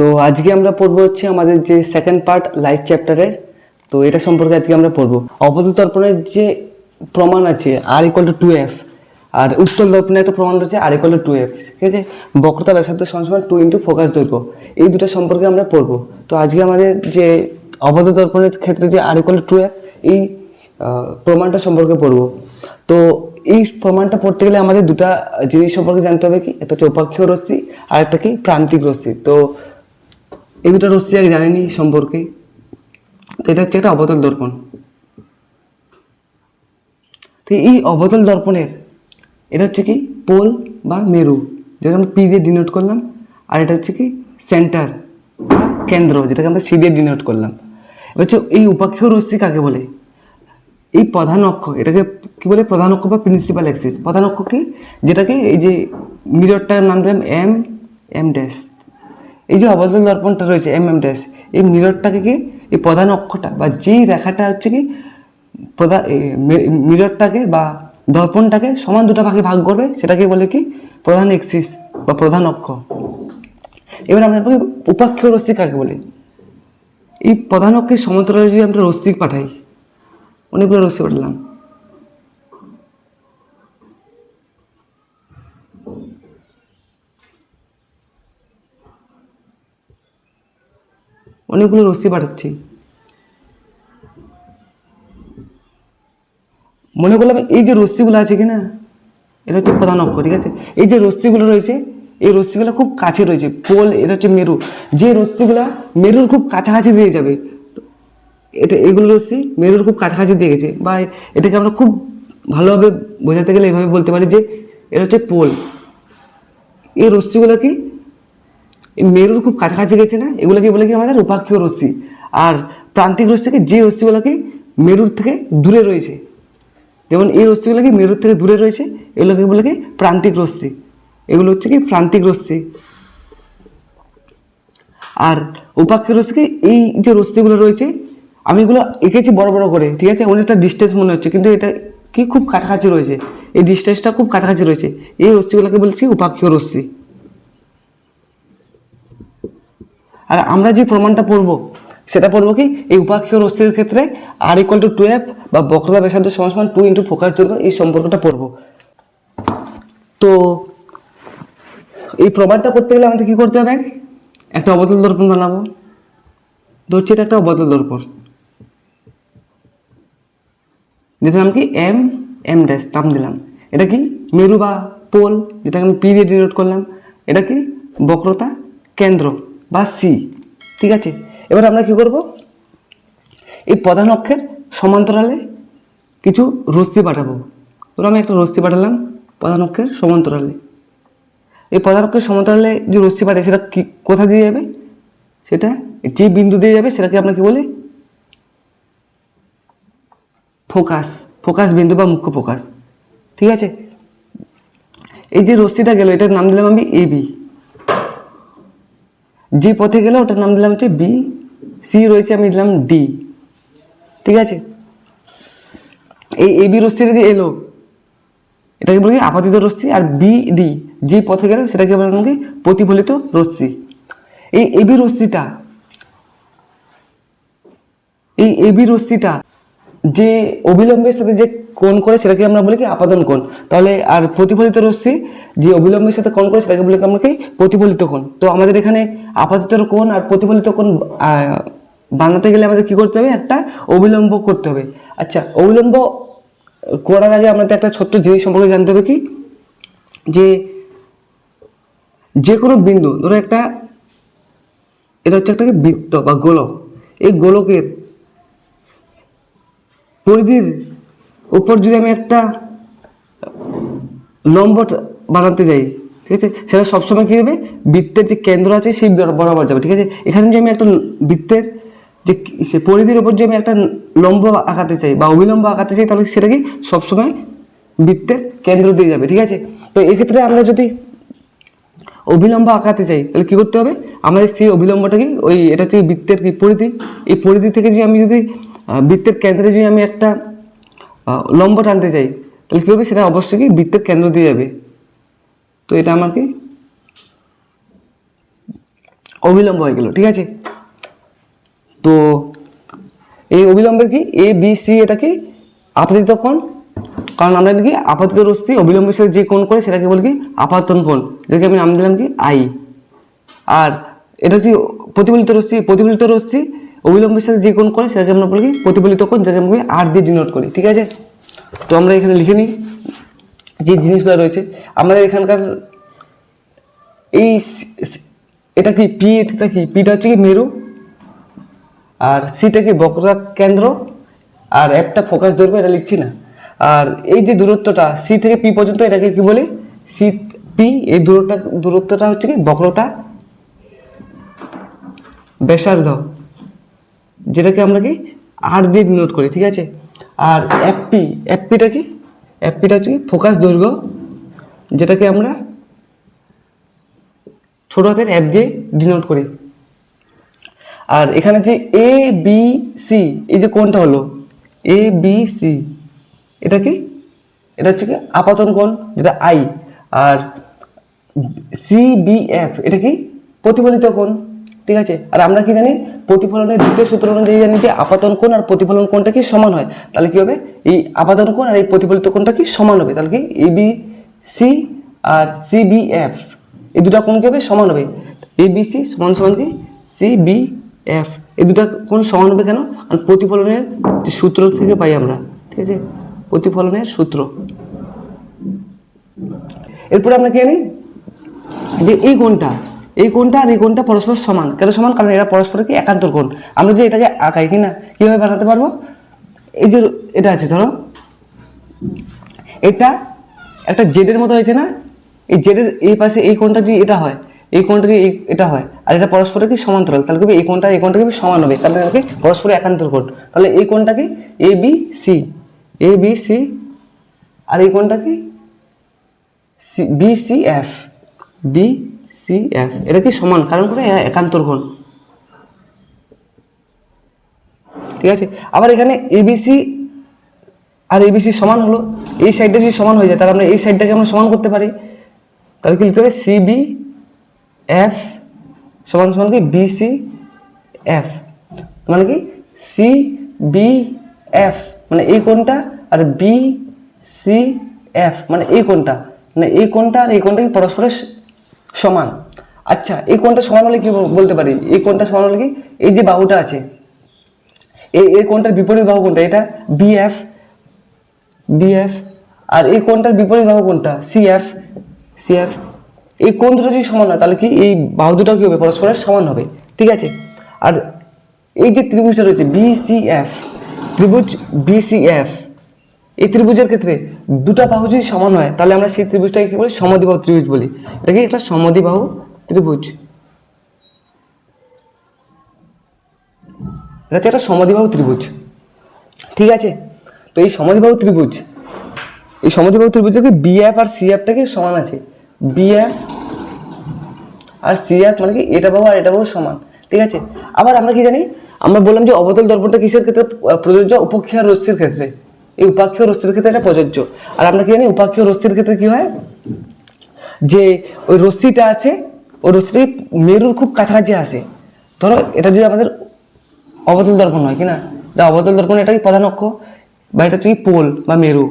তো আজকে আমরা পড়বো হচ্ছে আমাদের যে সেকেন্ড পার্ট লাইফ চ্যাপ্টারের। তো এটা সম্পর্কে আজকে আমরা পড়বো অবতল দর্পণের যে প্রমাণ আছে R=2f, আর উত্তল দর্পণের একটা প্রমাণ রয়েছে R=2f। ঠিক আছে, বক্রতা ব্যাসার্ধ সমান 2 × ফোকাস দৈর্ঘ্য, এই দুটো সম্পর্কে আমরা পড়বো। তো আজকে আমাদের যে অবতল দর্পণের ক্ষেত্রে যে R=2f এই প্রমাণটা সম্পর্কে পড়বো। তো এই প্রমাণটা পড়তে গেলে আমাদের দুটা জিনিস সম্পর্কে জানতে হবে, কি একটা চৌপাক্ষীয় রশ্মি আর একটা কি প্রান্তিক রশ্মি। তো এই দুটো রশ্মি আগে জানেনি সম্পর্কে। তো এটা হচ্ছে একটা অবতল দর্পণ। তো এই অবতল দর্পণের এটা হচ্ছে কি পোল বা মেরু, যেটা আমরা পি দিয়ে ডিনোট করলাম, আর এটা হচ্ছে কি সেন্টার বা কেন্দ্র, যেটাকে আমরা সি দিয়ে ডিনোট করলাম। এবার হচ্ছে এই উপাক্ষীয় রশ্মি কাকে বলে? এই প্রধান অক্ষ, এটাকে কি বলে? প্রধান অক্ষ বা প্রিন্সিপাল অ্যাক্সিস। প্রধান অক্ষ কি? যেটাকে এই যে মিররটার নাম দিলাম এম ড্যাশ। এই যে অবতল দর্পণটা রয়েছে এম ড্যাশ, এই মিররটাকে কি এই প্রধান অক্ষটা বা যেই রেখাটা হচ্ছে কি প্রধান মিররটাকে বা দর্পণটাকে সমান দুটো ভাগে ভাগ করবে, সেটাকে বলে কি প্রধান অ্যাক্সিস বা প্রধান অক্ষ। এবার আমরা উপাক্ষীয় রশ্মি কাকে বলে? এই প্রধান অক্ষের সমান্তরালে যদি আমরা রশ্মি পাঠাই, অনেকগুলো রশ্মি পাঠালাম, অনেকগুলো রশ্মি পাঠাচ্ছি, মনে করলাম এই যে রশ্মিগুলো আছে কি না, এটা হচ্ছে প্রধান অক্ষ। ঠিক আছে, এই যে রশ্মিগুলো রয়েছে, এই রশ্মিগুলো খুব কাছে রয়েছে। পোল, এটা হচ্ছে মেরু। যে রশ্মিগুলো মেরুর খুব কাছাকাছি দিয়ে যাবে, এটা এগুলো রশ্মি মেরুর খুব কাছাকাছি দিয়ে গেছে, বা এটাকে আমরা খুব ভালোভাবে বোঝাতে গেলে এভাবে বলতে পারি যে এটা হচ্ছে পোল। এই রশ্মিগুলো কি মেরুর খুব কাছাকাছি গেছে না, এগুলোকে বলে কি আমাদের উপাক্ষীয় রশ্মি। আর প্রান্তিক রশ্মিকে যে রশ্মিগুলো কি মেরুর থেকে দূরে রয়েছে, যেমন এই রশ্মিগুলো কি মেরুর থেকে দূরে রয়েছে, এগুলোকে বলে কি প্রান্তিক রশ্মি। এগুলো হচ্ছে কি প্রান্তিক রশ্মি। আর উপাক্ষীয় রশ্মি, এই যে রশ্মিগুলো রয়েছে আমি এগুলো এঁকেছি বড় বড় করে, ঠিক আছে, অনেকটা ডিস্টেন্স মনে হচ্ছে, কিন্তু এটা কি খুব কাছাকাছি রয়েছে, এই ডিস্টেন্সটা খুব কাছাকাছি রয়েছে। এই রশ্মিগুলোকে বলছি উপাক্ষীয় রশ্মি। আর আমরা যে প্রমাণটা পড়বো সেটা পড়বো কি এই উপাক্ষীয় রশ্মির ক্ষেত্রে R=2f বা বক্রতা ব্যাসার্ধ সমান 2 × ফোকাস দৈর্ঘ্য, এই সম্পর্কটা পড়বো। তো এই প্রমাণটা করতে গেলে আমাদের কি করতে হবে? একটা অবতল দর্পণ বানাবো, ধরছি এটা একটা অবতল দর্পণ, যেটা নাম কি এম ড্যাশ নাম দিলাম। এটা কি মেরু বা পোল, যেটাকে আমি পি দিয়ে ডিনোট করলাম। এটা কি বক্রতা কেন্দ্র বা সি। ঠিক আছে, এবার আমরা কি করব? এই প্রধান অক্ষের সমান্তরালে কিছু রশ্মি পাঠাবো। ধরো আমি একটা রশ্মি পাঠালাম প্রধান অক্ষের সমান্তরালে। এই প্রধান অক্ষের সমান্তরালে যে রশ্মি পাঠাই সেটা কি কোথা দিয়ে যাবে? সেটা যে বিন্দু দিয়ে যাবে সেটাকে আমরা কি বলি? ফোকাস, ফোকাস বিন্দু বা মুখ্য ফোকাস। ঠিক আছে, এই যে রশ্মিটা গেল এটার নাম দিলাম আমি এবি। যে পথে গেলে ওটার নাম দিলাম হচ্ছে বি। সি রয়েছে আমি দিলাম ডি। ঠিক আছে, এই এবি রশ্মিটা যে এলো এটাকে বলি আপতিত রশ্মি। আর বি ডি যে পথে গেলে সেটাকে বললাম কি প্রতিফলিত রশ্মি। এই এবি রশ্মিটা, এই এবি রশ্মিটা যে অবিলম্বের সাথে যে কোণ করে সেটাকে আমরা বলি কি আপাতন কোণ। তাহলে আর প্রতিফলিত রশ্মি যে অবিলম্বের সাথে কোণ করে সেটাকে বলি আমরা কি প্রতিফলিত কোণ। তো আমাদের এখানে আপাতত কোণ আর প্রতিফলিত কোণ বানাতে গেলে আমাদের কি করতে হবে? একটা অবিলম্ব করতে হবে। আচ্ছা, অবিলম্ব করার আগে আমাদের একটা ছোট্ট জিনিস সম্পর্কে জানতে হবে, কি যে যে কোনো বিন্দু, ধরো একটা এটা হচ্ছে একটা বৃত্ত বা গোলক, এই গোলকের পরিধির উপর যদি আমি একটা লম্ব বানাতে যাই, ঠিক আছে, সেটা সবসময় কী হবে? বৃত্তের যে কেন্দ্র আছে সেই বরাবর যাবে। ঠিক আছে, এখানে যদি আমি একটা বৃত্তের যে সে পরিধির উপর যদি আমি একটা লম্ব আঁকাতে চাই বা অবিলম্ব আঁকাতে চাই, তাহলে সেটা কি সবসময় বৃত্তের কেন্দ্র দিয়ে যাবে। ঠিক আছে, তো এক্ষেত্রে আমরা যদি অবিলম্ব আঁকাতে চাই তাহলে কী করতে হবে? আমাদের সেই অবিলম্বটাকে ওই এটা হচ্ছে বৃত্তের কি পরিধি, এই পরিধি থেকে যদি আমি যদি বৃত্তের কেন্দ্রে যদি আমি একটা লম্ব টানতে চাই তাহলে কী হবে? সেটা অবশ্যই কি বৃত্তের কেন্দ্র দিয়ে যাবে। তো এটা আমাকে অবিলম্ব হয়ে গেল, ঠিক আছে। তো এই অবিলম্বের কি এ বি সি, এটা কি আপতিত কোণ, কারণ আমরা কি আপাতিত রশ্মি অবিলম্বের সাথে যে কোণ করে সেটাকে বলি কি আপাতন কোণ, যেটাকে আমি নাম দিলাম কি আই। আর এটা কি প্রতিফলিত রশ্মি, প্রতিফলিত রশ্মি অবিলম্বের সাথে যে কোণ করে সেটাকে আমরা বলি কি প্রতিফলিত কোণ, যেটাকে আমরা আর দিয়ে ডিনোট করি, ঠিক আছে। তো আমরা এখানে লিখে নিই যে জিনিসগুলো রয়েছে আমাদের এখানকার। এই এটা কি পি, এটা কি পিটা হচ্ছে কি মেরু, আর সিটা কি বক্রতা কেন্দ্র, আর একটা ফোকাস দৈর্ঘ্য, এটা লিখছি না। আর এই যে দূরত্বটা সি থেকে পি পর্যন্ত, এটাকে কি বলি সি পি, এই দূরত্বটা হচ্ছে কি বক্রতা ব্যাসার্ধ, যেটাকে আমরা কি আর দিয়ে ডিনোট করি, ঠিক আছে। আর এফপি, এফপিটা কি, এফপিটা হচ্ছে কি ফোকাস দৈর্ঘ্য, যেটাকে আমরা ছোট হাতের এফ দিয়ে ডিনোট করি। আর এখানে যে এ বি সি, এই যে কোণটা হলো এ বি সি, এটা কি, এটা হচ্ছে কি আপাতন কোণ, যেটা আই। আর সি বি এফ, এটা কি প্রতিফলিত কোণ, ঠিক আছে। আর আমরা কি জানি প্রতিফলনের দ্বিতীয় সূত্র অনুযায়ী জানি যে আপাতন কোণ আর প্রতিফলন কোণটা কি সমান হয়। তাহলে কি হবে, এই আপাতন কোণ আর এই প্রতিফলিত কোণটা কি সমান হবে, তাহলে কি A B C R C B F, এই দুটা কোণ কি হবে সমান হবে। এ বি সি সমান সমান কি সি বি এফ, এই দুটা কোণ সমান হবে কেন, কারণ প্রতিফলনের যে সূত্র থেকে পাই আমরা, ঠিক আছে, প্রতিফলনের সূত্র। এরপরে আমরা কি জানি যে এই কোণটা, এই কোণটা আর এই কোণটা পরস্পর সমান, কেন সমান, কারণ এরা পরস্পর কি একান্তর কোণ। আমরা যে এটাকে আঁকাই কিনা কিভাবে বানাতে পারবো, এই যে এটা আছে ধরো, এটা একটা জেডের মতো হয়েছে না, এই জেডের এই পাশে এই কোণটা যদি এটা হয়, এই কোণটা যদি এটা হয়, আর এটা পরস্পরের কি সমান্তরাল, তাহলে কি এই কোণটা এই কোণটা কি সমান হবে, কারণ এটা কি পরস্পর একান্তর কোণ। তাহলে এই কোণটা কি A B C, A B C, আর এই কোণটা কি B C F, B C F, এটা কি সমান, কারণ করে একান্তর কোণ, ঠিক আছে। আবার এখানে এবিসি আর এবিসি সমান হলো, এই সাইডটা যদি সমান হয়ে যায় তাহলে আমরা এই সাইডটাকে আমরা সমান করতে পারি। তাহলে কি লিখতে হবে সিবি এফ সমান সমান কি বিসি এফ, মানে কি সি বি এফ মানে এই কোণটা, আর বি সি এফ মানে এই কোণটা, মানে এই কোণটা আর এই কোণটা কি পরস্পরের সমান। আচ্ছা, এই কোণটা সমান হলে কি বলতে পারি, এই কোণটা সমান হলে কি এই যে বাহুটা আছে, এই কোণটার বিপরীত বাহু কোনটা, এটা বিএফ, বিএফ, আর এই কোণটার বিপরীত বাহু কোনটা সিএফ, সিএফ। এই কোণ দুটো যদি সমান হয় তাহলে কি এই বাহু দুটো কি হবে পরস্পরের সমান হবে, ঠিক আছে। আর এই যে ত্রিভুজটা রয়েছে বিসিএফ, ত্রিভুজ বিসিএফ, এই ত্রিভুজের ক্ষেত্রে দুটো বাহু যদি সমান হয় তাহলে আমরা সেই ত্রিভুজটাকে কি বলি সমদ্বিবাহু ত্রিভুজ বলি। এটা কি একটা সমদ্বিবাহু ত্রিভুজ, এটা হচ্ছে একটা সমদ্বিবাহু ত্রিভুজ, ঠিক আছে। তো এই সমদ্বিবাহু ত্রিভুজ, এই সমদ্বিবাহু ত্রিভুজের কি বিএফ আর সিএফটা কি সমান আছে, বিএফ আর সিএফ মানে কি এটা বাহু আর এটা বাহু সমান, ঠিক আছে। আবার আমরা কি জানি, আমরা বললাম যে অবতল দর্পণটা কিসের ক্ষেত্রে প্রযোজ্য, উপক্ষীয় রশ্মির ক্ষেত্রে, এই উপাক্ষীয় রশ্মির ক্ষেত্রে এটা প্রযোজ্য। আর আমরা কি জানি উপাক্ষীয় রশ্মির ক্ষেত্রে কি হয়, যে ওই রশ্মিটা আছে ওই রশ্মিটি মেরুর খুব কাছাকাছি আসে। ধরো এটা যদি আমাদের অবতল দর্পণ হয় কিনা, এটা অবতল দর্পণ, এটা কি প্রধান অক্ষ বা এটা হচ্ছে কি পোল বা মেরু,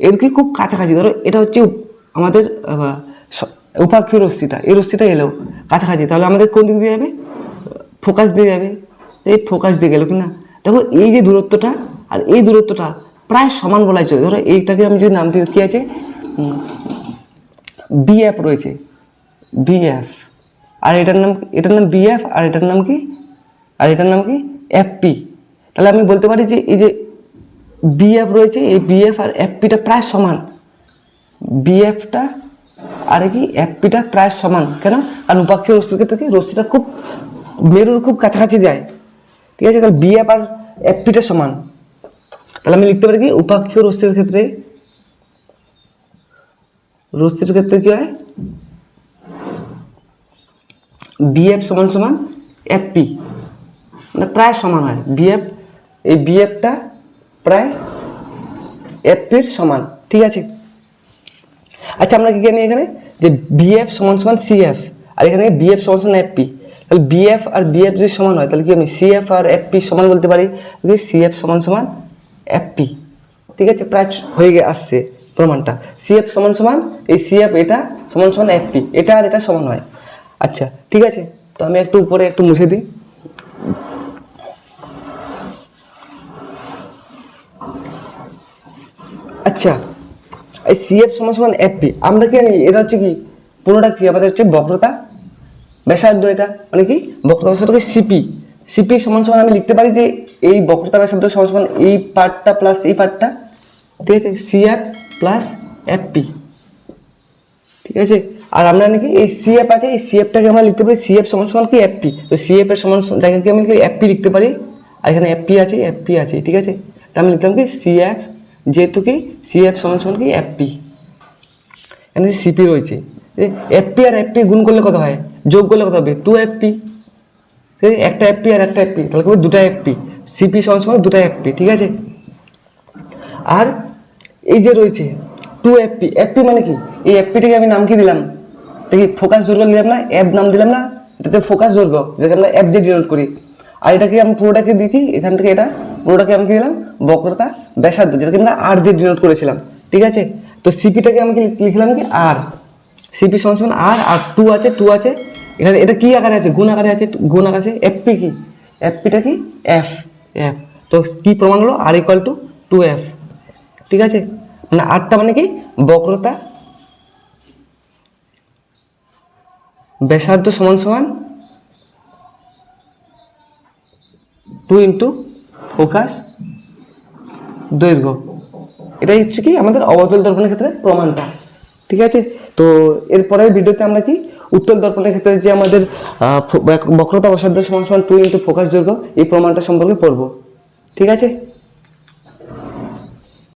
এর কি খুব কাছাকাছি। ধরো এটা হচ্ছে আমাদের উপাক্ষীয় রশ্মিটা, এই রশ্মিটা এলো কাছাকাছি, তাহলে আমাদের কোন দিক দিয়ে যাবে, ফোকাস দিয়ে যাবে, এই ফোকাস দিয়ে গেল কিনা। দেখো এই যে দূরত্বটা আর এই দূরত্বটা প্রায় সমান বলাই চলে। ধরো এইটাকে আমি যদি নাম দিই কি আছে বিএফ রয়েছে, বিএফ, আর এটার নাম বিএফ, আর এটার নাম কি, আর এটার নাম কি এফপি। তাহলে আমি বলতে পারি যে এই যে বিএফ রয়েছে, এই বিএফ আর এফপিটা প্রায় সমান, বিএফটা আর কি এফপিটা প্রায় সমান, কেন, কারণ উপাক্ষীয় রশ্মির ক্ষেত্রে কি রশ্মিটা খুব মেরুর খুব কাছাকাছি যায়, ঠিক আছে। তাহলে বিএফ আর এফপিটা সমান, তাহলে আমি লিখতে পারি কি উপাক্ষীয় রশ্মির ক্ষেত্রে, রশ্মির ক্ষেত্রে কি হয় বিএফ সমান সমান এফপি, মানে প্রায় সমান হয় বিএফ, এই বিএফটা প্রায় এফপির সমান, ঠিক আছে। আচ্ছা, আমরা কি জানি এখানে যে বিএফ সমান সমান সিএফ, আর এখানে বিএফ সমান সমান এফপি। তাহলে বিএফ আর বিএফ যদি সমান হয় তাহলে কি আমি সিএফ আর এফপি সমান বলতে পারি, সিএফ সমান সমান এফপি। ঠিক আছে, প্রায় হয়ে আসছে প্রমাণটা। সিএফ সমান সমান এই সিএফ এটা সমান সমান এফপি, এটা আর এটা সমান হয়। আচ্ছা ঠিক আছে, তো আমি একটু উপরে একটু মুছে দিই। আচ্ছা, এই সিএফ সমান সমান এফপি আমরা কি জানি, এটা হচ্ছে কি পুরোটা কি আমাদের হচ্ছে বক্রতা ব্যাসার্ধ, এটা মানে কি বক্রতা ব্যাসার্ধকে সিপি। সিপি সমান সমান আমি লিখতে পারি যে এই বক্রতা ব্যাসার্ধ সমান সমান এই পার্টটা প্লাস এই পার্টটা, ঠিক আছে, সিএফ প্লাস এফপি। ঠিক আছে, আর আমরা নাকি এই সিএফ আছে, এই সিএফটাকে আমরা লিখতে পারি সিএফ সমান সমান কি এফপি, তো সিএফ এর সমান জায়গাকে আমি এফপি লিখতে পারি, আর এখানে এফপি আছে, ঠিক আছে, তা আমি লিখলাম কি সিএফ, যেহেতু কি সিএফ সমান সমান কি এফপি, এখানে সিপি রয়েছে। এফপি আর এফপি গুণ করলে কত হয়, যোগ করলে কত হবে 2FP, ঠিক আছে, একটা এফপি আর একটা এফপি তাহলে হবে 2টা এফপি, সিপি সমান সমান 2টা এফপি। ঠিক আছে, আর এই যে রয়েছে 2FP, এফপি মানে কি, এই এফপিটাকে আমি নাম কি দিলাম, দেখি ফোকাস দৈর্ঘ্য দিলাম না, এফ নাম দিলাম না, এটাতে ফোকাস দৈর্ঘ্য যেটাকে আমরা এফ দিয়ে ডিনোট করি। আর এটাকে আমি পুরোটাকে দেখি এখান থেকে, এটা পুরোটাকে আমি কি দিলাম বক্রতা ব্যাসার্ধ, যেটাকে আমরা আর দিয়ে ডিনোট করেছিলাম। ঠিক আছে, তো সিপিটাকে আমি কি লিখলাম কি আর, সিপি সমান সমান আর, আর 2 আছে এখানে, এটা কি আকারে আছে, গুণ আকারে আছে, এফপি কি, এফপিটা কি এফ, তো কি প্রমাণ হলো আর ইকুয়াল টু 2F। ঠিক আছে, মানে আরটা মানে কি বক্রতা ব্যাসার্ধ সমান সমান 2 ইন্টু ফোকাস দৈর্ঘ্য, এটাই হচ্ছে কি আমাদের অবতল দর্পণের ক্ষেত্রে প্রমাণটা। ঠিক আছে, তো এরপরের ভিডিওতে আমরা কি উত্তল দর্পণের ক্ষেত্রে যে আমাদের বক্রতা ব্যাসার্ধ সমান সমান 2 ইন্টু ফোকাস দৈর্ঘ্য এই প্রমাণটা সম্পর্কে পড়বো। ঠিক আছে।